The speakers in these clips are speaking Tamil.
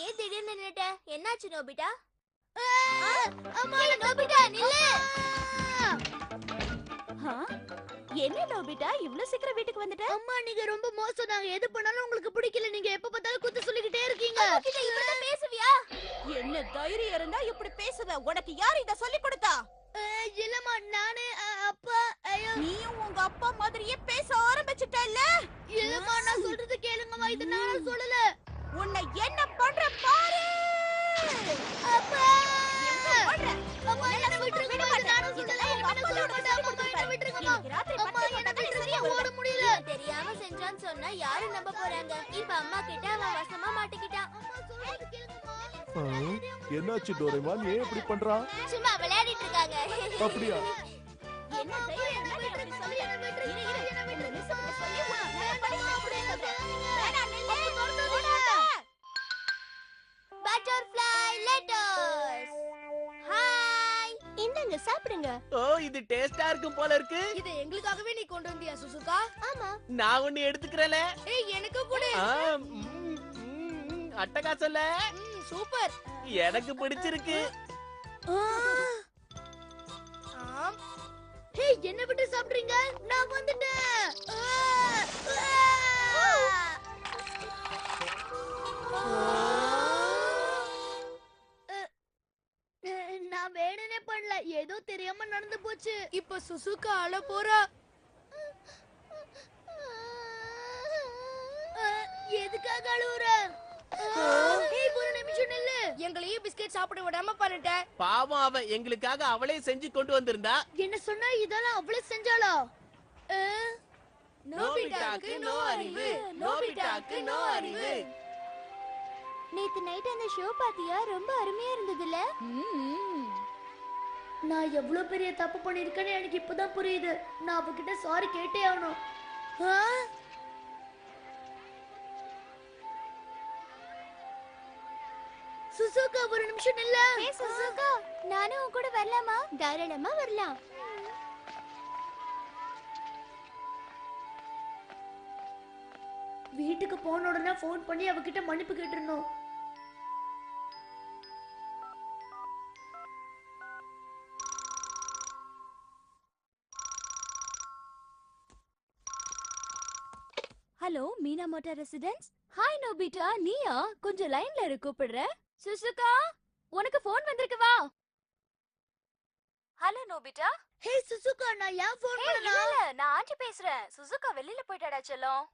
ஏன் திடீர்னு நின்னுட்ட? என்னாச்சு நோபிட்டா? அம்மா நோபிட்டா நில்லு. என்ன நோபிட்டா இவ்ளோ சீக்கிரம் வீட்டுக்கு வந்துட்ட? அம்மா நீங்க ரொம்ப மோசம். நாங்க எது பண்ணாலும் உங்களுக்கு பிடிக்கல. நீங்க எப்ப பார்த்தாலும் குத்து சொல்லிக்கிட்டே இருக்கீங்க. கிட்ட இப்படி பேசுவியா? என்ன தைரியம் இருந்தா இப்படி பேசுவ? உனக்கு யார் இத சொல்லி கொடுத்தா? இல்லம்மா நானே அப்பா. நீயும் உங்க அப்பா மாதிரியே பேச ஆரம்பிச்சிட்டல்ல? இல்லம்மா நான் சொல்றது கேளுங்கம்மா. இது நான் சொல்லல. உன்னை என்ன பண்ற பாரு. அப்பா என்ன பண்ற? அம்மா என்ன விட்டுருங்க. நானும் சொல்லல. என்ன சொல்ல மாட்டேன். அம்மா என்ன விட்டுருங்கம்மா. அம்மா என்ன விட்டுருங்க. ஓட முடியல. தெரியாம செஞ்சான்னு சொன்னா யாரு நம்ப போறாங்க? இப்ப அம்மா கிட்ட அவன் வசமா மாட்டிக்கிட்டான். அம்மா சொல்றது கேளுங்கம்மா. என்னாச்சு டோரேமான்? ஏன் இப்படி பண்றா? சும்மா விளையாடிட்டு இருக்காங்க. அப்படியா? என்ன தைரியம் இருந்தா நீ அப்படி சொல்லியா? என்ன மிஸ்ஸுக்கு சொல்லி உன்னை படிக்க அப்படியே சொல்றேன். வேணா நில்லு. Butterfly letters. ஹாய். இந்தங்க சாப்பிடுங்க. ஓ இது டேஸ்டா இருக்கும் போல இருக்கு. இது எங்களுக்காகவே நீ கொண்டு வந்தியா சுசுகா? ஆமா. நான் ஒன்னு எடுத்துக்கறேன். ஏய் எனக்கு கூட. அட்டகாசம்ல. சூப்பர். எனக்கு பிடிச்சிருக்கு. ஏய் என்ன விட்டு சாப்பிடுறீங்க? நான் வந்துட்டேன். நான் வேணுனே பண்ணல. ஏதோ தெரியாம நடந்து போச்சு. இப்ப சுசுகா அழ போறா. எதுக்காக அழுவுற? ஏய் ஒரு நிமிஷம் நில்லு. எங்களையும் பிஸ்கட் சாப்பிட விடாம பண்ணிட்ட. பாவம் அவ எங்களுக்காக அவளே செஞ்சு கொண்டு வந்திருந்தா. என்ன சொன்னா இதெல்லாம் அவளே செஞ்சாளா? நோபிட்டாக்கு நோ அறிவு. நோபிட்டாக்கு நோ அறிவு. நேத்து நைட் அந்த ஷோ பாத்தியா? ரொம்ப அருமையா இருந்ததுல. நான் எவ்வளவு பெரிய தப்பு பண்ணிருக்கேன்னு எனக்கு இப்பதான் புரியுது. நான் அவகிட்ட சாரி கேட்டே ஆகணும். சுசுகா ஒரு நிமிஷம் நில்ல. ஏய் சுசுகா, நானும் உன் கூட வரலாமா? தாராளமா வரலாம். வீட்டுக்கு போன உடனே போன் பண்ணி அவகிட்ட மன்னிப்பு கேட்டிருந்தோம். Hello Meena motor residence. Hi Nobita, நீயா? கொஞ்சம் லைன்ல இரு, கூப்பிடுற. சுசுகா உனக்கு போன் வந்திருக்கு, வா. Hello Nobita. ஹே சுசுகா, நான் ஏன் போன் பண்ணனா? இல்ல நான் ஆண்டி பேசுறேன். சுசுகா வெளியில போய்டாடா செல்லம்.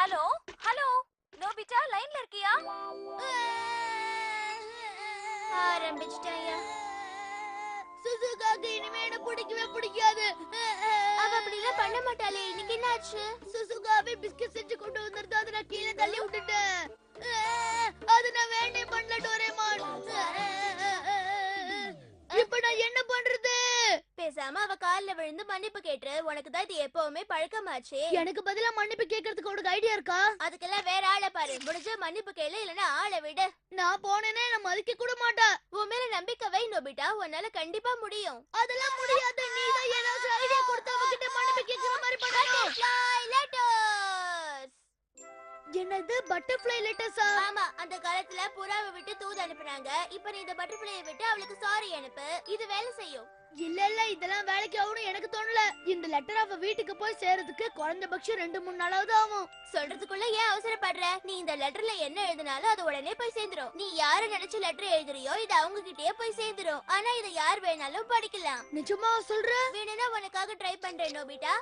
ஹலோ ஹலோ நோபிட்டா, லைன்ல இருக்கியா? ஆரம்பிச்சிட்டாயா? சுசுகாக்கு இனிமே என்ன பிடிக்கவே பிடிக்காது. அவ அப்படிலாம் பண்ண மாட்டாளே. இன்னைக்கு என்னாச்சு? சுசுகாவே பிஸ்கட் செஞ்சு கொண்டு வந்திருந்தா அதை நான் கீழே தள்ளி விட்டுட்டேன். அது நான் வேண்டே பண்ணல டோரேமான். இப்ப நான் என்ன பண்றது? பேசாம அவ கால்ல விழுந்து மன்னிப்பு கேட்டு. உனக்கு தான் இது எப்பவுமே பழக்கமாச்சு. எனக்கு பதிலா மன்னிப்பு கேட்கறதுக்கு உனக்கு ஐடியா இருக்கா? அதுக்கெல்லாம் வேற ஆளை பாரு. முடிஞ்ச மன்னிப்பு கேளு, இல்லனா ஆளை விடு. நான் போனேனே நான் மதிக்க கூட மாட்டா. உன் மேல நம்பிக்கை வை நோபிட்டா, உன்னால கண்டிப்பா முடியும். அதெல்லாம் முடியாது. நீ தான் ஏதாவது ஐடியா கொடுத்து அவகிட்ட மன்னிப்பு கேட்கிற மாதிரி பண்ணணும். Butterfly letters. என்னது பட்டர்ஃப்ளை லெட்டர்ஸா? ஆமா, அந்த காலத்துல புறாவை விட்டு தூது அனுப்புனாங்க. இப்ப நீ இந்த பட்டர்ஃப்ளையை விட்டு அவளுக்கு சாரி அனுப்பு. இது வேலை செய்யும். இல்ல இல்ல இதெல்லாம் வேலைக்கு ஆகும்னு எனக்கு தோணல. இந்த லெட்டர் அவ வீட்டுக்கு போய் சேர்றதுக்கு குறைந்தபட்சம் 2-3 நாளாவது ஆகும். சொல்றதுக்குள்ள ஏன் அவசரப்படுற? நீ இந்த லெட்டர்ல என்ன எழுதினாலும் அது உடனே போய் சேர்ந்துரும். நீ யார நினைச்சு லெட்டர் எழுதுறியோ இது அவங்க கிட்டயே போய் சேர்ந்துரும். ஆனா இதை யார் வேணாலும் படிக்கலாம். நிஜமா சொல்ற? வேணும்னா உனக்காக ட்ரை பண்றேன் நோபிட்டா.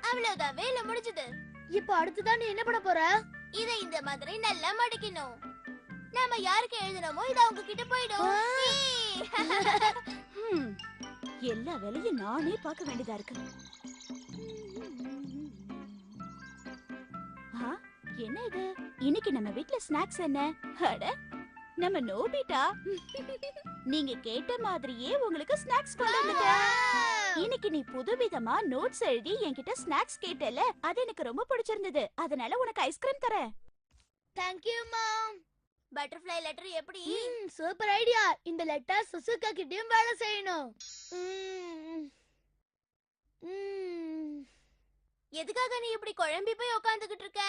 அவ்வளவுதான், வேலை முடிஞ்சது. இப்ப அடுத்துதான் நீ என்ன பண்ண போற? இதை இந்த மாதிரி நல்லா மடிக்கணும். நாம யாருக்கு எழுதுறோமோ இது அவங்க கிட்ட போய்டும். எல்லா வேலையும் நானே பார்க்க வேண்டியதா இருக்கு. என்ன இது? இன்னைக்கு நம்ம வீட்ல ஸ்நாக்ஸ் என்ன? அட நம்ம நோபிட்டா. நீங்க கேட்ட மாதிரியே உங்களுக்கு ஸ்நாக்ஸ் கொண்டு வந்துட்டேன். இன்னைக்கு நீ புதுவிதமா நோட்ஸ் எழுதி என்கிட்ட ஸ்நாக்ஸ் கேட்டல, அது எனக்கு ரொம்ப பிடிச்சிருந்தது. அதனால உனக்கு ஐஸ்கிரீம் தரேன். Thank you mom. Butterfly letter எப்படி? Super idea. இந்த லெட்டர் சுசுகா கிட்டயும் வேலை செய்யணும். எதுக்காக நீ இப்படி குழம்பி போய் உட்கார்ந்துகிட்டு இருக்க?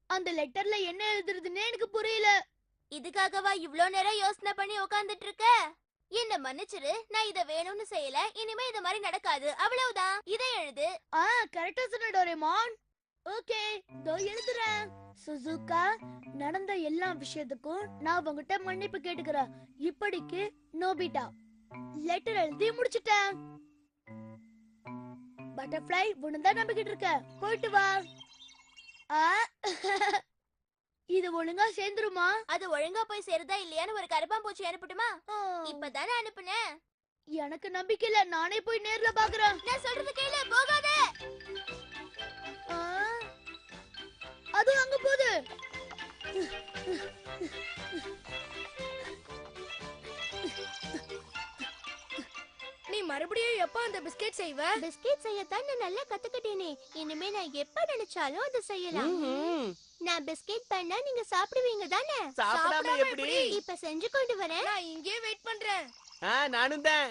அந்த லெட்டர்ல என்ன எழுதுறதுன்னே எனக்கு புரியல. இதுக்காகவா இவ்ளோ நேரம் யோசனை பண்ணி உட்கார்ந்துட்டு இருக்க? என்ன மன்னிச்சிரு, நான் இத வேணும்னு செய்யல. இனிமே இது மாதிரி நடக்காது, அவ்வளவுதான். இதை எழுது. கரெக்டா சொன்ன டோரேமான். ஓகே, தோ எழுதுறேன். சுசுகா, நடந்த எல்லா விஷயத்துக்கும் நான் உங்ககிட்ட மன்னிப்பு கேட்டுக்கிறேன். இப்படிக்கு நோபிட்டா. லெட்டர் எழுதி முடிச்சிட்டேன். பட்டர்ஃப்ளை உன்னதான் நம்பிக்கிட்டு இருக்க. போயிட்டு வா. இது ஒழுங்கா சேர்ந்துருமா? அது ஒழுங்கா போய் சேருதா இல்லையான்னு ஒரு கரப்பாம்பூச்சி அனுப்பட்டுமா? இப்பதானே அனுப்புனேன். எனக்கு நம்பிக்கை இல்ல. நானே போய் நேர்ல பாக்குறேன். நான் சொல்றது கேளு, போகாத. அது அங்க போகுது. நீ மறுபடியும் எப்ப அந்த பிஸ்கெட் செய்வ? பிஸ்கெட் செய்யத்தான் நான் நல்லா கத்துக்கிட்டேனே. இனிமே நான் எப்ப நினைச்சாலும் அதை செய்யலாம். நான் பிஸ்கெட் பண்ணா நீங்க சாப்பிடுவீங்க தானே? சாப்பிடாம எப்படி? இப்ப செஞ்சு கொண்டு வரேன். நான் இங்கேயே வெயிட் பண்றேன். நானும் தான்.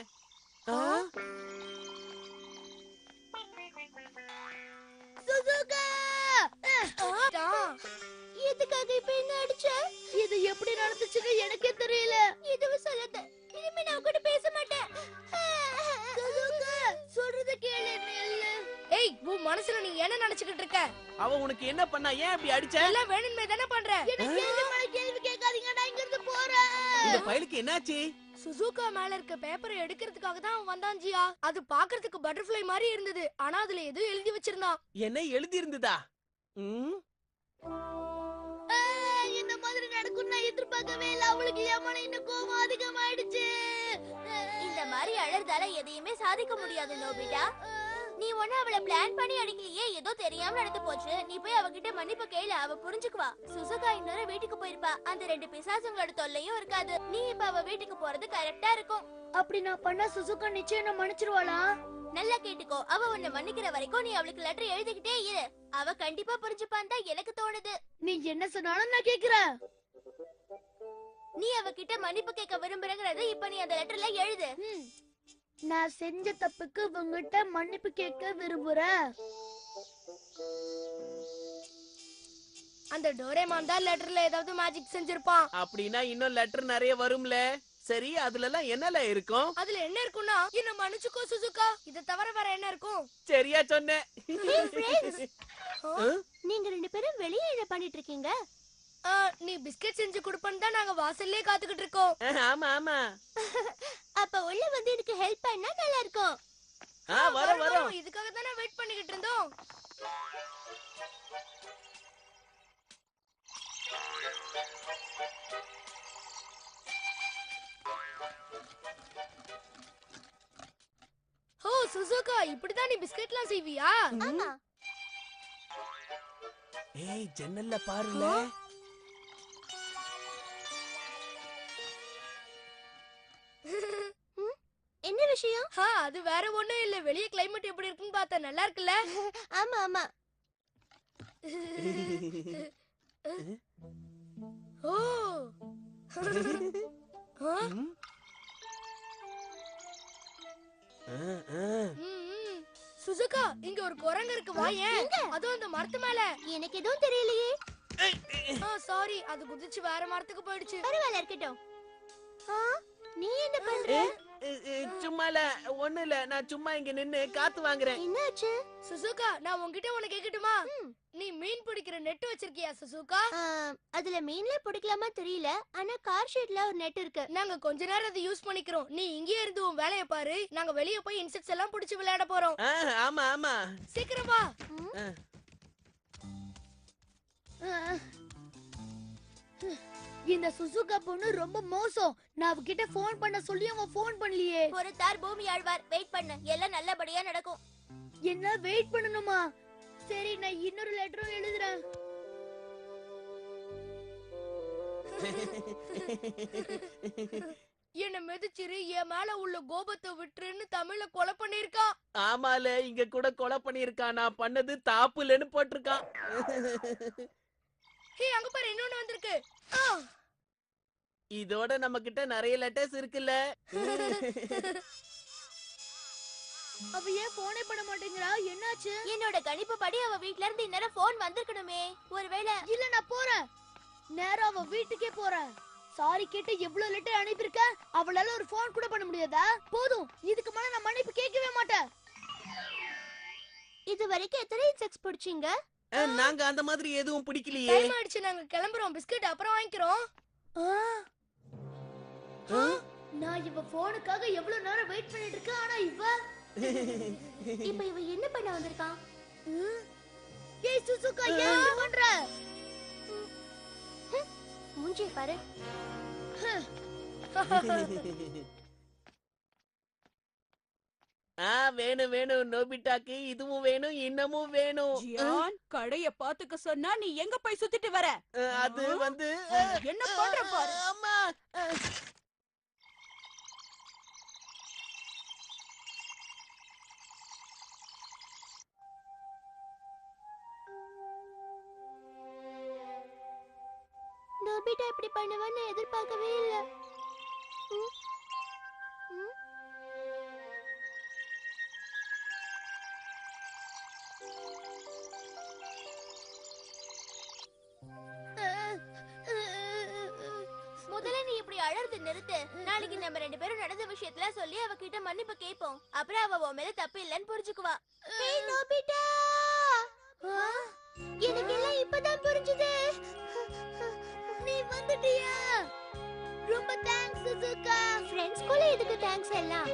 சுசுகா! எதுக்காக இப்ப என்ன அடிச்ச? இது எப்படி நடந்துச்சுன்னு எனக்கே தெரியல. இதுவும் சொல்லாத. இனிமே நான் கூட பேச மாட்டேன். சுசுகா, சொல்றத கேளு. ஏய், உன் மனசுல நீ என்ன நினைச்சுக்கிட்டு இருக்க? அவ உனக்கு என்ன பண்ணா? ஏன் இப்படி அடிச்ச? எல்லாம் வேணும்னே தானே பண்ற. எனக்கு கேள்வி மேல கேள்வி கேட்காதீங்க. நான் இங்க இருந்து போறேன். இந்த ஃபைலுக்கு என்னாச்சு? சுசுகா மேல இருக்க பேப்பரை எடுக்கிறதுக்காக தான் அவன் வந்தான் ஜியா. அது பாக்குறதுக்கு பட்டர்ஃப்ளை மாதிரி இருந்தது. ஆனா அதுல ஏதோ எழுதி வச்சிருந்தான். என்ன எழுதி இருந்ததா? இந்த மாதிரி நடக்கும் நான் எதிர்பார்க்கவே இல்ல. அவளுக்கு ஏமான இன்னும் கோவம் அதிகமாயிடுச்சு. இந்த மாதிரி அழறதால எதையுமே சாதிக்க முடியாது நோபிட்டா. நீ ஒண்ணு அவளை பிளான் பண்ணி அடிக்கலையே, ஏதோ தெரியாம நடந்து போச்சு. நீ போய் அவகிட்ட மன்னிப்பு கேளு, அவ புரிஞ்சுக்குவா. சுசுகா இன்னொரு வீட்டுக்கு போயிருப்பா. அந்த 2 பிசாசுங்களோட தொல்லையும் இருக்காது. நீ இப்ப அவ வீட்டுக்கு போறது கரெக்டா இருக்கும். அப்படி நான் பண்ணா சுசுகா நிச்சயம் நான் மன்னிச்சிருவாளா? நல்லா கேட்டுக்கோ, அவ உன்னை மன்னிக்கிற வரைக்கும் நீ அவளுக்கு லெட்டர் எழுதிக்கிட்டே இரு. அவ கண்டிப்பா புரிஞ்சுப்பான்னு தான் எனக்கு தோணுது. நீ என்ன சொன்னாலும் நான் கேக்குறேன். நீ அவகிட்ட மன்னிப்பு கேட்க விரும்புறங்கறது இப்ப நீ அந்த லெட்டர்ல எழுது. நான் செஞ்ச தப்புக்கு உங்ககிட்ட மன்னிப்பு கேட்க விரும்புறேன். அந்த டோரேமான் தான் லெட்டர்ல ஏதாவது மேஜிக் செஞ்சிருப்பான். அப்படின்னா இன்னும் லெட்டர் நிறைய வரும்ல. சரி, அதுல எல்லாம் என்னல இருக்கும்? அதுல என்ன இருக்கும்னா, என்ன மன்னிச்சுக்கோ சுசுகா, இத தவிர வேற என்ன இருக்கும்? சரியா சொன்ன. நீங்க 2 பேரும் வெளியே என்ன பண்ணிட்டு இருக்கீங்க? நீ பிஸ்கெட் செஞ்சு கொடுப்பன்னு தான் நாங்க வாசல்லே காத்துக்கிட்டு இருக்கோம். ஆமா ஆமா. அப்ப உள்ள வந்து எனக்கு ஹெல்ப் பண்ணா நல்லா இருக்கும். வரோம். இதுக்காக தானே வெயிட் பண்ணிக்கிட்டு இருந்தோம். ஓ சுசுகா, இப்படிதான் நீ பிஸ்கெட்லாம் செய்வியா? ஆமா. ஏய், ஜன்னல்ல பாருல. என்ன விஷயம்? அது வேற ஒண்ணும் இல்ல. வெளிய கிளைமேட் எப்படி இருக்குன்னு பார்த்தா நல்லா இருக்குல்ல? ஆமா ஆமா. ஓ சுசுகா, இங்க ஒரு குரங்கு இருக்கு, வாயேன். அதுவும் அந்த மரத்து மேல. எனக்கு எதுவும் தெரியலையே. சாரி, அது குதிச்சு வேற மரத்துக்கு போயிடுச்சு. பரவாயில்ல, இருக்கட்டும். நீ என்ன பண்ற? சும்மால ஒண்ணு இல்ல. நான் சும்மா இங்க நின்னு காத்து வாங்குறேன். என்னாச்சு? சுசுகா, நான் உன்கிட்ட ஒண்ணு கேக்கட்டுமா? நீ மீன் பிடிக்கிற நெட் வச்சிருக்கியா சுசுகா? அதுல மீன்ல பிடிக்கலாமா தெரியல. ஆனா கார் ஷீட்ல ஒரு நெட் இருக்கு. நாங்க கொஞ்ச நேரம் அதை யூஸ் பண்ணிக்கிறோம். நீ இங்கே இருந்து உன் வேலைய பாரு. நாங்க வெளிய போய் இன்செக்ட்ஸ் எல்லாம் பிடிச்சு விளையாட போறோம். ஆமா ஆமா. சீக்கிரம் வா. இந்த சுசுகா பொண்ணு ரொம்ப மோசம். நான் அவகிட்ட போன் பண்ண சொல்லி அவன் போன் பண்ணலையே. பொறுத்தார் பூமி ஆழ்வார். வெயிட் பண்ணு, எல்லாம் நல்லபடியா நடக்கும். என்ன வெயிட் பண்ணணுமா? சரி, நான் இன்னொரு லெட்டரும் எழுதுறேன். என்ன மெதிச்சிரு, என் மேல உள்ள கோபத்தை விட்டுருன்னு தமிழ்ல கொலை பண்ணிருக்கான். ஆமால, இங்க கூட கொலை பண்ணிருக்கான். நான் பண்ணது தாப்புலன்னு போட்டிருக்கான். ஹே, அங்க பாரு, இன்னொன்னு வந்திருக்கு. இதோட நம்ம கிட்ட நிறைய லெட்டர்ஸ் இருக்குல்ல. அவ ஏன் போனே பண்ண மாட்டேங்கிறா? என்னாச்சு? என்னோட கணிப்பு படி அவ வீட்ல இருந்து இந்நேரம் போன் வந்திருக்கணுமே. ஒருவேளை இல்ல, நான் போறேன். நேரா அவ வீட்டுக்கே போறேன். சாரி கேட்டு எவ்வளவு லெட்டர் அனுப்பியிருக்க, அவளால ஒரு போன் கூட பண்ண முடியாதா? போதும், இதுக்கு மேல நான் மன்னிப்பு கேட்கவே மாட்டேன். இது வரைக்கும் எத்தனை இன்செக்ட்ஸ் பிடிச்சீங்க? நாங்க அந்த மாதிரி எதுவும் பிடிக்கலையே. டைம் ஆயிடுச்சு, நாங்க கிளம்புறோம். பிஸ்கட் அப்புறம் வாங்கிக்கிறோம். நான் இவ போனுக்காக எவ்வளவு நேரம் வெயிட் பண்ணிட்டு இருக்கேன். ஆனா இப்ப இவ என்ன பண்ண வந்திருக்கான்? ஏய் சுசுகா, ஏன் இப்படி பண்ற? மூஞ்சியை பாரு. வேணும் வேணும், நோபிட்டாக்கு இதுவும் வேணும், இன்னமும் வேணும். ஜியான், கடைய பாத்துக்க சொன்னா நீ எங்க போய் சுத்திட்டு வர? அது வந்து என்ன பண்ற பாரு. அம்மா. நோபிட்டா இப்படி பண்ணுவான்னு எதிர்பார்க்கவே இல்ல. முதல்ல நீ இப்படி அழறது நிறுத்து. நாளைக்கு நம்ம 2 பேரும் நடந்த விஷயத்துல சொல்லி அவகிட்ட மன்னிப்பு கேட்போம். அப்புறம் அவ உன் மேல தப்பு இல்லன்னு புரிஞ்சுக்குவா. ஏய் நோபிட்டா, எனக்கு எல்லாம் இப்பதான் புரிஞ்சுது. நீ வந்துட்டியா? ரொம்ப தேங்க்ஸ் சுசுகா. ஃப்ரெண்ட்ஸ்குள்ள எதுக்கு தேங்க்ஸ் எல்லாம்?